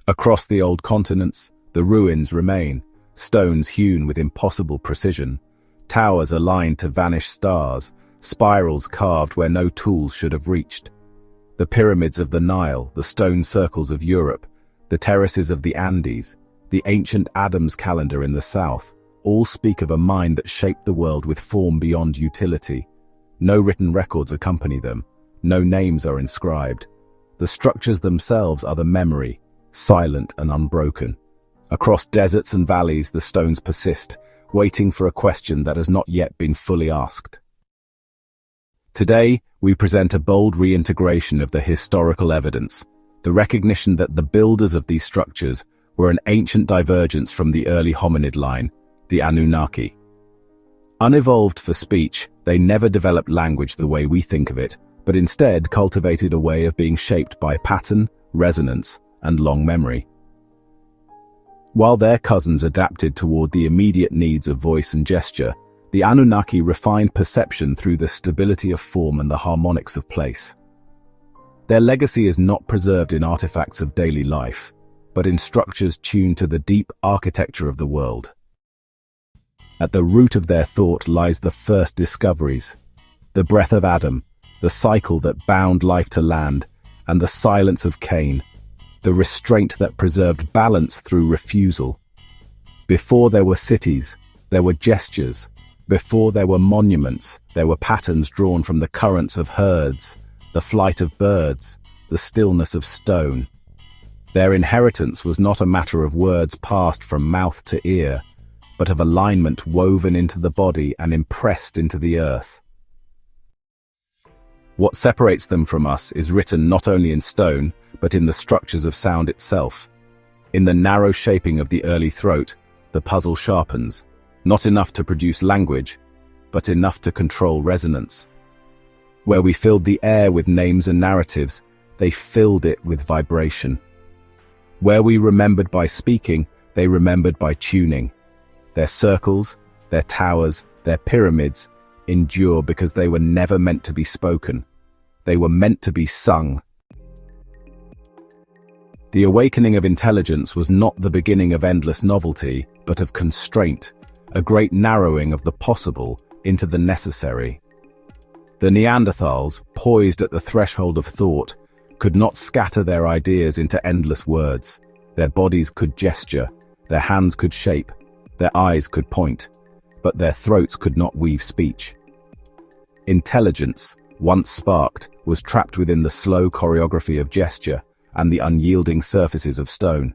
Across the old continents, the ruins remain, stones hewn with impossible precision, towers aligned to vanished stars, spirals carved where no tools should have reached. The pyramids of the Nile, the stone circles of Europe, the terraces of the Andes, the ancient Adam's calendar in the south, all speak of a mind that shaped the world with form beyond utility. No written records accompany them, no names are inscribed. The structures themselves are the memory, silent and unbroken. Across deserts and valleys, the stones persist, waiting for a question that has not yet been fully asked. Today, we present a bold reintegration of the historical evidence, the recognition that the builders of these structures were an ancient divergence from the early hominid line, the Anunnaki. Unevolved for speech, they never developed language the way we think of it, but instead cultivated a way of being shaped by pattern, resonance, and long memory. While their cousins adapted toward the immediate needs of voice and gesture, the Anunnaki refined perception through the stability of form and the harmonics of place. Their legacy is not preserved in artifacts of daily life, but in structures tuned to the deep architecture of the world. At the root of their thought lies the first discoveries, the breath of Adam, the cycle that bound life to land, and the silence of Cain, the restraint that preserved balance through refusal. Before there were cities, there were gestures. Before there were monuments, there were patterns drawn from the currents of herds, the flight of birds, the stillness of stone. Their inheritance was not a matter of words passed from mouth to ear, but of alignment woven into the body and impressed into the earth. What separates them from us is written not only in stone, but in the structures of sound itself. In the narrow shaping of the early throat, the puzzle sharpens, not enough to produce language, but enough to control resonance. Where we filled the air with names and narratives, they filled it with vibration. Where we remembered by speaking, they remembered by tuning. Their circles, their towers, their pyramids endure because they were never meant to be spoken. They were meant to be sung. The awakening of intelligence was not the beginning of endless novelty, but of constraint, a great narrowing of the possible into the necessary. The Neanderthals, poised at the threshold of thought, could not scatter their ideas into endless words. Their bodies could gesture, their hands could shape, their eyes could point, but their throats could not weave speech. Intelligence, once sparked, was trapped within the slow choreography of gesture and the unyielding surfaces of stone.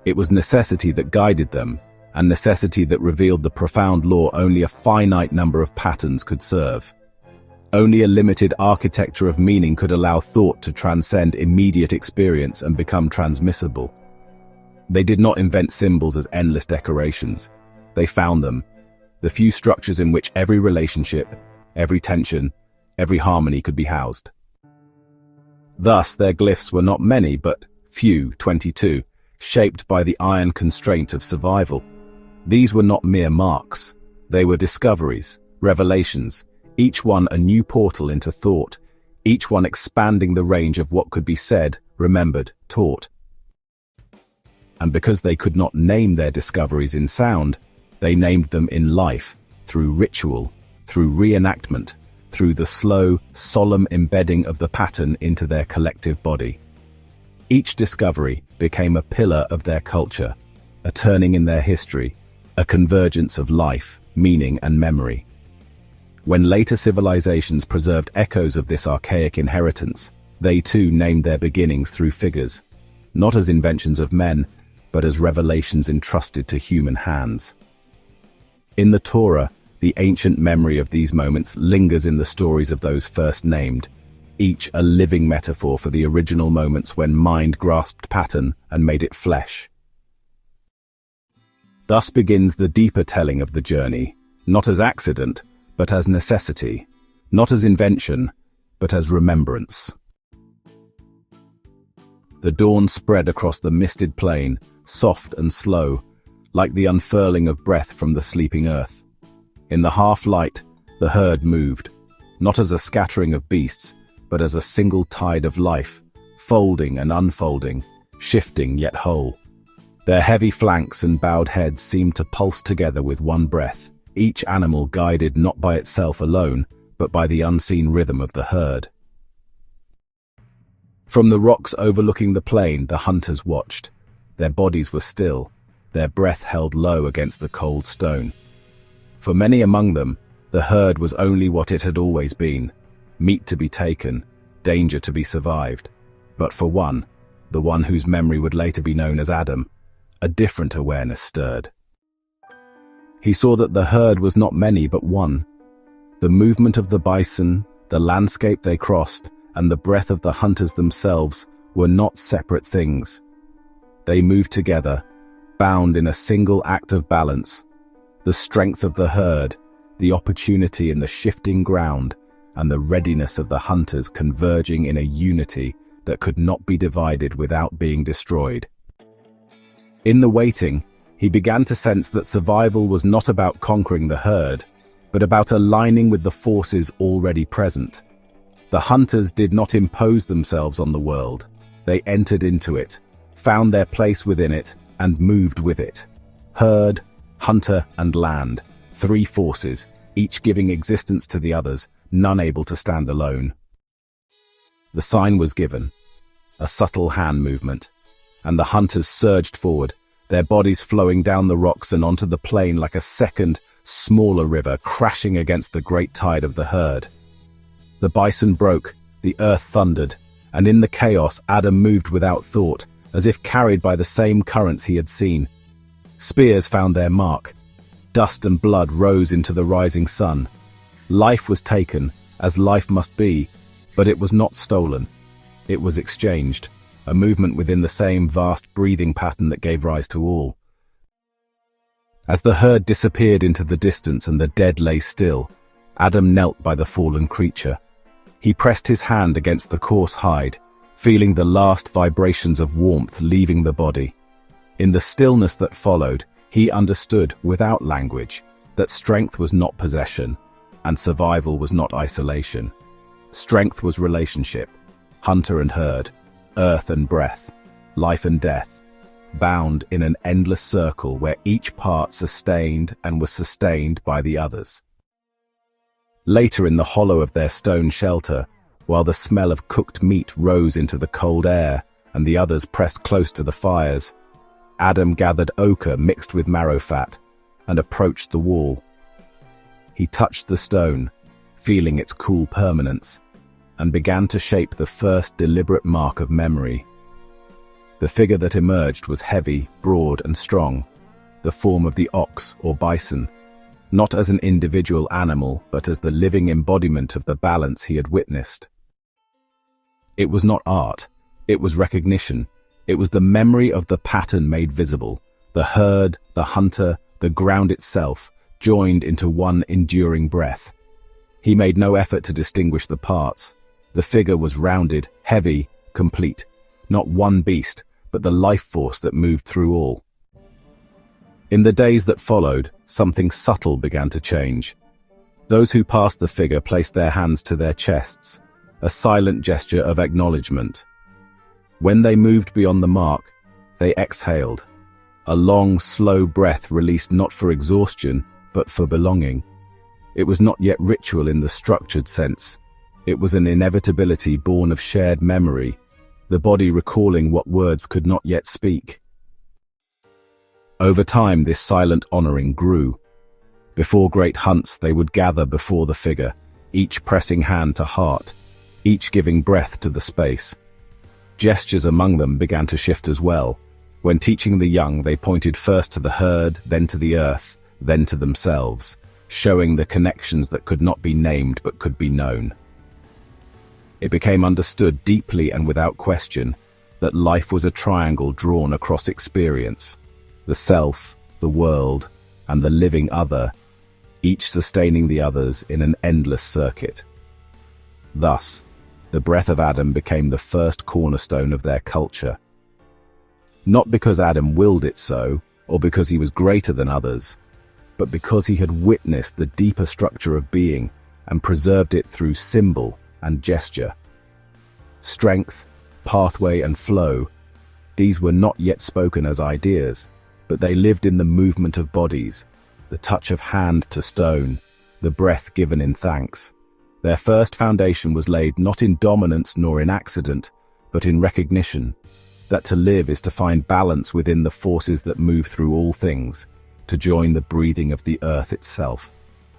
It was necessity that guided them, and necessity that revealed the profound law only a finite number of patterns could serve. Only a limited architecture of meaning could allow thought to transcend immediate experience and become transmissible. They did not invent symbols as endless decorations. They found them, the few structures in which every relationship, every tension, every harmony could be housed. Thus, their glyphs were not many, but few, 22, shaped by the iron constraint of survival. These were not mere marks. They were discoveries, revelations, each one a new portal into thought, each one expanding the range of what could be said, remembered, taught. And because they could not name their discoveries in sound, they named them in life, through ritual, through reenactment, through the slow, solemn embedding of the pattern into their collective body. Each discovery became a pillar of their culture, a turning in their history, a convergence of life, meaning and memory. When later civilizations preserved echoes of this archaic inheritance, they too named their beginnings through figures, not as inventions of men, but as revelations entrusted to human hands. In the Torah, the ancient memory of these moments lingers in the stories of those first named, each a living metaphor for the original moments when mind grasped pattern and made it flesh. Thus begins the deeper telling of the journey, not as accident, but as necessity, not as invention, but as remembrance. The dawn spread across the misted plain, soft and slow, like the unfurling of breath from the sleeping earth. In the half-light, the herd moved, not as a scattering of beasts, but as a single tide of life, folding and unfolding, shifting yet whole. Their heavy flanks and bowed heads seemed to pulse together with one breath, each animal guided not by itself alone, but by the unseen rhythm of the herd. From the rocks overlooking the plain, the hunters watched. Their bodies were still, their breath held low against the cold stone. For many among them, the herd was only what it had always been: meat to be taken, danger to be survived. But for one, the one whose memory would later be known as Adam, a different awareness stirred. He saw that the herd was not many but one. The movement of the bison, the landscape they crossed, and the breath of the hunters themselves were not separate things. They moved together, bound in a single act of balance. The strength of the herd, the opportunity in the shifting ground, and the readiness of the hunters converging in a unity that could not be divided without being destroyed. In the waiting, he began to sense that survival was not about conquering the herd, but about aligning with the forces already present. The hunters did not impose themselves on the world. They entered into it, found their place within it, and moved with it. Herd, hunter, and land, three forces, each giving existence to the others, none able to stand alone. The sign was given, a subtle hand movement, and the hunters surged forward, their bodies flowing down the rocks and onto the plain like a second, smaller river crashing against the great tide of the herd. The bison broke, the earth thundered, and in the chaos Adam moved without thought, as if carried by the same currents he had seen. Spears found their mark. Dust and blood rose into the rising sun. Life was taken, as life must be, but it was not stolen. It was exchanged, a movement within the same vast breathing pattern that gave rise to all. As the herd disappeared into the distance and the dead lay still, Adam knelt by the fallen creature. He pressed his hand against the coarse hide, feeling the last vibrations of warmth leaving the body. In the stillness that followed, he understood, without language, that strength was not possession, and survival was not isolation. Strength was relationship, hunter and herd, earth and breath, life and death, bound in an endless circle where each part sustained and was sustained by the others. Later, in the hollow of their stone shelter, while the smell of cooked meat rose into the cold air and the others pressed close to the fires, Adam gathered ochre mixed with marrow fat and approached the wall. He touched the stone, feeling its cool permanence, and began to shape the first deliberate mark of memory. The figure that emerged was heavy, broad, and strong, the form of the ox or bison, not as an individual animal, but as the living embodiment of the balance he had witnessed. It was not art, it was recognition. It was the memory of the pattern made visible, the herd, the hunter, the ground itself, joined into one enduring breath. He made no effort to distinguish the parts. The figure was rounded, heavy, complete, not one beast, but the life force that moved through all. In the days that followed, something subtle began to change. Those who passed the figure placed their hands to their chests, a silent gesture of acknowledgement. When they moved beyond the mark, they exhaled, a long, slow breath released not for exhaustion, but for belonging. It was not yet ritual in the structured sense. It was an inevitability born of shared memory, the body recalling what words could not yet speak. Over time, this silent honoring grew. Before great hunts, they would gather before the figure, each pressing hand to heart, each giving breath to the space. Gestures among them began to shift as well. When teaching the young, they pointed first to the herd, then to the earth, then to themselves, showing the connections that could not be named but could be known. It became understood deeply and without question that life was a triangle drawn across experience, the self, the world, and the living other, each sustaining the others in an endless circuit. Thus, the breath of Adam became the first cornerstone of their culture. Not because Adam willed it so, or because he was greater than others, but because he had witnessed the deeper structure of being and preserved it through symbol and gesture. Strength, pathway, and flow, These were not yet spoken as ideas, but they lived in the movement of bodies, the touch of hand to stone, the breath given in thanks. Their first foundation was laid not in dominance nor in accident, but in recognition, that to live is to find balance within the forces that move through all things, to join the breathing of the earth itself.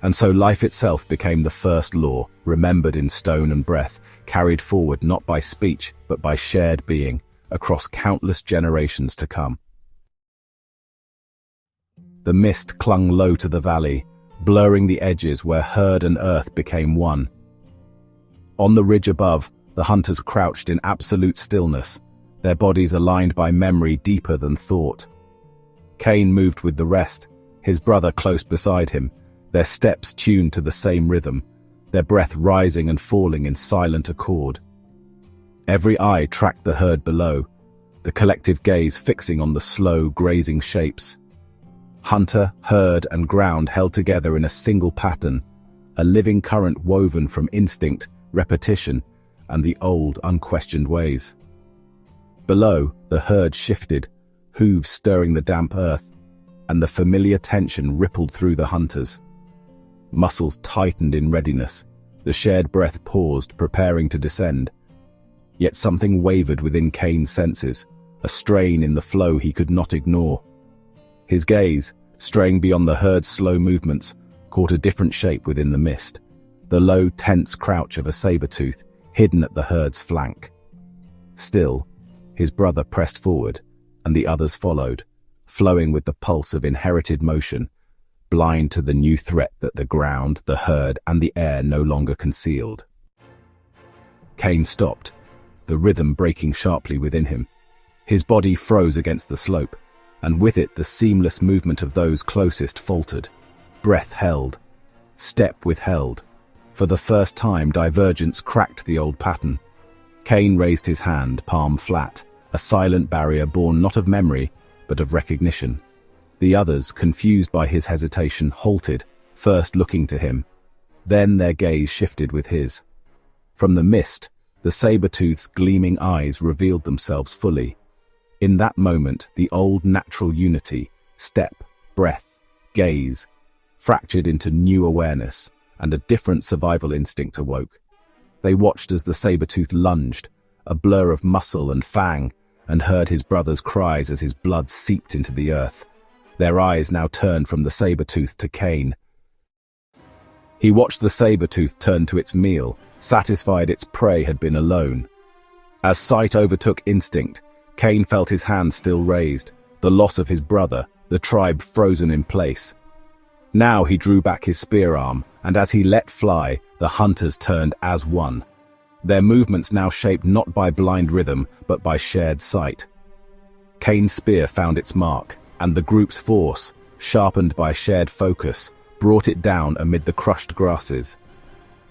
And so life itself became the first law, remembered in stone and breath, carried forward not by speech, but by shared being, across countless generations to come. The mist clung low to the valley, blurring the edges where herd and earth became one. On the ridge above, the hunters crouched in absolute stillness, their bodies aligned by memory deeper than thought. Cain moved with the rest, his brother close beside him, their steps tuned to the same rhythm, their breath rising and falling in silent accord. Every eye tracked the herd below, the collective gaze fixing on the slow, grazing shapes. Hunter, herd, and ground held together in a single pattern, a living current woven from instinct, repetition, and the old, unquestioned ways. Below, the herd shifted, hooves stirring the damp earth, and the familiar tension rippled through the hunters. Muscles tightened in readiness, the shared breath paused, preparing to descend. Yet something wavered within Cain's senses, a strain in the flow he could not ignore. His gaze, straying beyond the herd's slow movements, caught a different shape within the mist, the low, tense crouch of a saber-tooth, hidden at the herd's flank. Still, his brother pressed forward, and the others followed, flowing with the pulse of inherited motion, blind to the new threat that the ground, the herd, and the air no longer concealed. Cain stopped, the rhythm breaking sharply within him. His body froze against the slope, and with it the seamless movement of those closest faltered. Breath held, step withheld. For the first time, divergence cracked the old pattern. Cain raised his hand, palm flat, a silent barrier born not of memory, but of recognition. The others, confused by his hesitation, halted, first looking to him. Then their gaze shifted with his. From the mist, the saber-tooth's gleaming eyes revealed themselves fully. In that moment, the old natural unity, step, breath, gaze, fractured into new awareness, and a different survival instinct awoke. They watched as the saber-tooth lunged, a blur of muscle and fang, and heard his brother's cries as his blood seeped into the earth. Their eyes now turned from the saber-tooth to Cain. He watched the saber-tooth turn to its meal, satisfied its prey had been alone. As sight overtook instinct, Cain felt his hand still raised, the loss of his brother, the tribe frozen in place. Now he drew back his spear arm, and as he let fly, the hunters turned as one. Their movements now shaped not by blind rhythm, but by shared sight. Cain's spear found its mark, and the group's force, sharpened by shared focus, brought it down amid the crushed grasses.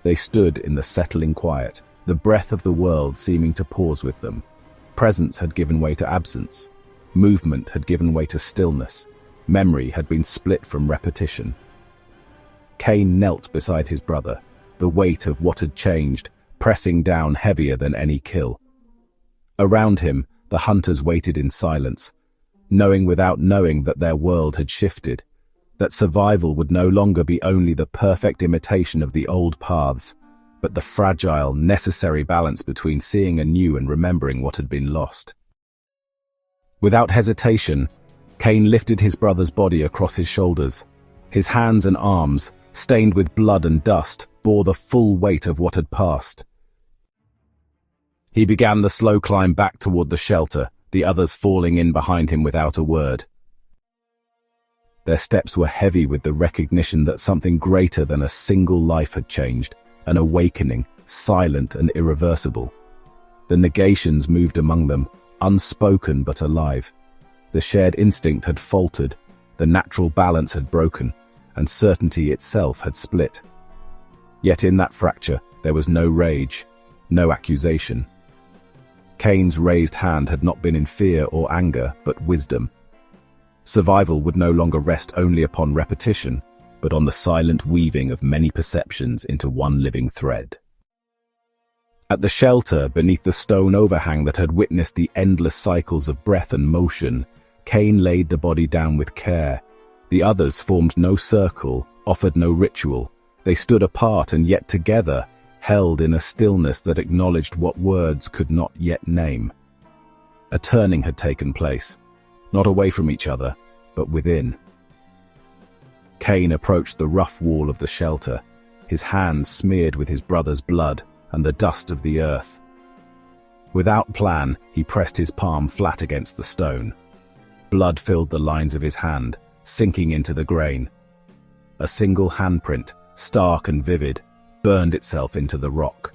They stood in the settling quiet, the breath of the world seeming to pause with them. Presence had given way to absence. Movement had given way to stillness. Memory had been split from repetition. Cain knelt beside his brother, the weight of what had changed, pressing down heavier than any kill. Around him, the hunters waited in silence, knowing without knowing that their world had shifted, that survival would no longer be only the perfect imitation of the old paths, but the fragile, necessary balance between seeing anew and remembering what had been lost. Without hesitation, Cain lifted his brother's body across his shoulders. His hands and arms, stained with blood and dust, bore the full weight of what had passed. He began the slow climb back toward the shelter, the others falling in behind him without a word. Their steps were heavy with the recognition that something greater than a single life had changed, an awakening, silent and irreversible. The negations moved among them, unspoken but alive. The shared instinct had faltered, the natural balance had broken, and certainty itself had split. Yet in that fracture, there was no rage, no accusation. Cain's raised hand had not been in fear or anger, but wisdom. Survival would no longer rest only upon repetition, but on the silent weaving of many perceptions into one living thread. At the shelter, beneath the stone overhang that had witnessed the endless cycles of breath and motion, Cain laid the body down with care. The others formed no circle, offered no ritual. They stood apart and yet together, held in a stillness that acknowledged what words could not yet name. A turning had taken place, not away from each other, but within. Cain approached the rough wall of the shelter, his hands smeared with his brother's blood and the dust of the earth. Without plan, he pressed his palm flat against the stone. Blood filled the lines of his hand, sinking into the grain. A single handprint, stark and vivid, burned itself into the rock.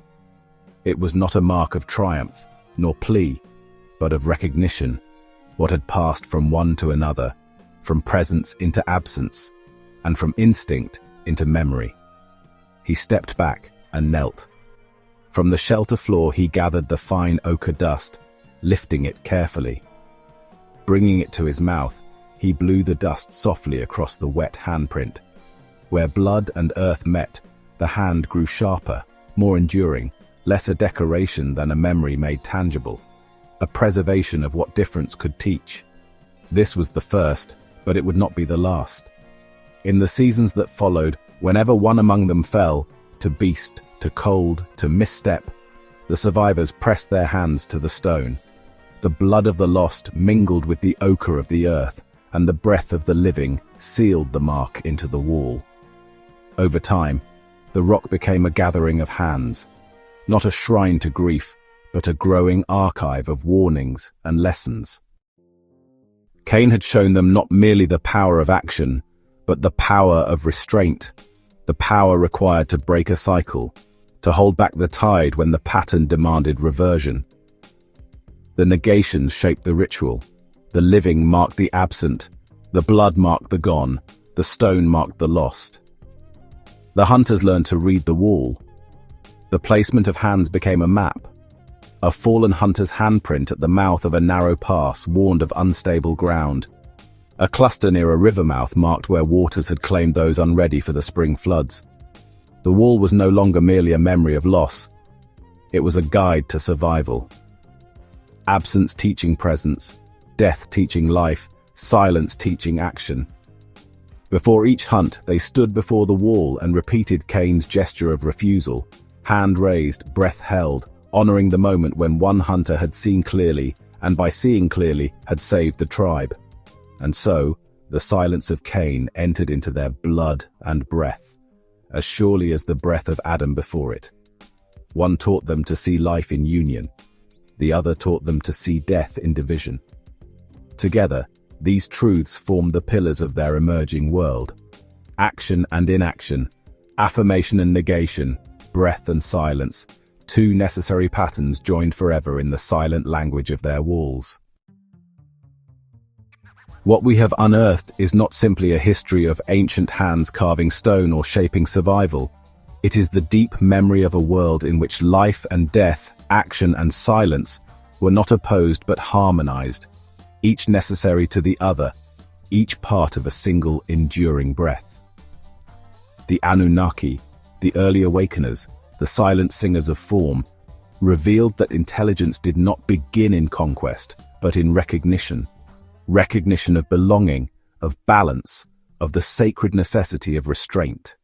It was not a mark of triumph, nor plea, but of recognition. What had passed from one to another, from presence into absence, and from instinct into memory. He stepped back and knelt. From the shelter floor he gathered the fine ochre dust, lifting it carefully. Bringing it to his mouth, he blew the dust softly across the wet handprint. Where blood and earth met, the hand grew sharper, more enduring, less a decoration than a memory made tangible, a preservation of what difference could teach. This was the first, but it would not be the last. In the seasons that followed, whenever one among them fell, to beast, to cold, to misstep, the survivors pressed their hands to the stone. The blood of the lost mingled with the ochre of the earth, and the breath of the living sealed the mark into the wall. Over time, the rock became a gathering of hands, not a shrine to grief, but a growing archive of warnings and lessons. Cain had shown them not merely the power of action, but the power of restraint, the power required to break a cycle, to hold back the tide when the pattern demanded reversion. The negations shaped the ritual. The living marked the absent, the blood marked the gone, the stone marked the lost. The hunters learned to read the wall. The placement of hands became a map. A fallen hunter's handprint at the mouth of a narrow pass warned of unstable ground. A cluster near a river mouth marked where waters had claimed those unready for the spring floods. The wall was no longer merely a memory of loss. It was a guide to survival. Absence teaching presence, death teaching life, silence teaching action. Before each hunt, they stood before the wall and repeated Cain's gesture of refusal, hand raised, breath held, honoring the moment when one hunter had seen clearly, and by seeing clearly, had saved the tribe. And so, the silence of Cain entered into their blood and breath, as surely as the breath of Adam before it. One taught them to see life in union. The other taught them to see death in division. Together, these truths formed the pillars of their emerging world. Action and inaction, affirmation and negation, breath and silence, two necessary patterns joined forever in the silent language of their walls. What we have unearthed is not simply a history of ancient hands carving stone or shaping survival. It is the deep memory of a world in which life and death, action and silence were not opposed but harmonized, each necessary to the other, each part of a single enduring breath. The Anunnaki, the early awakeners, the silent singers of form, revealed that intelligence did not begin in conquest, but in recognition. Recognition of belonging, of balance, of the sacred necessity of restraint.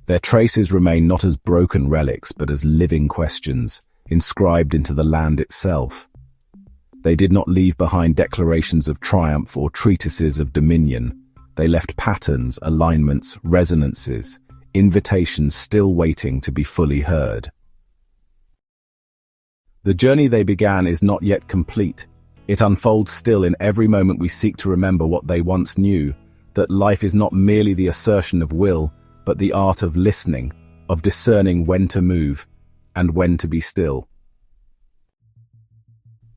Their traces remain not as broken relics, but as living questions, inscribed into the land itself. They did not leave behind declarations of triumph or treatises of dominion. They left patterns, alignments, resonances, invitations still waiting to be fully heard. The journey they began is not yet complete. It unfolds still in every moment we seek to remember what they once knew, that life is not merely the assertion of will, but the art of listening, of discerning when to move, and when to be still.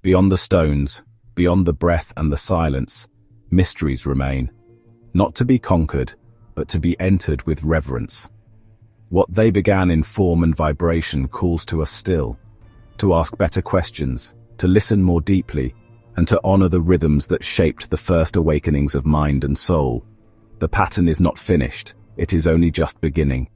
Beyond the stones, beyond the breath and the silence, mysteries remain, not to be conquered, but to be entered with reverence. What they began in form and vibration calls to us still, to ask better questions, to listen more deeply, and to honor the rhythms that shaped the first awakenings of mind and soul. The pattern is not finished, it is only just beginning.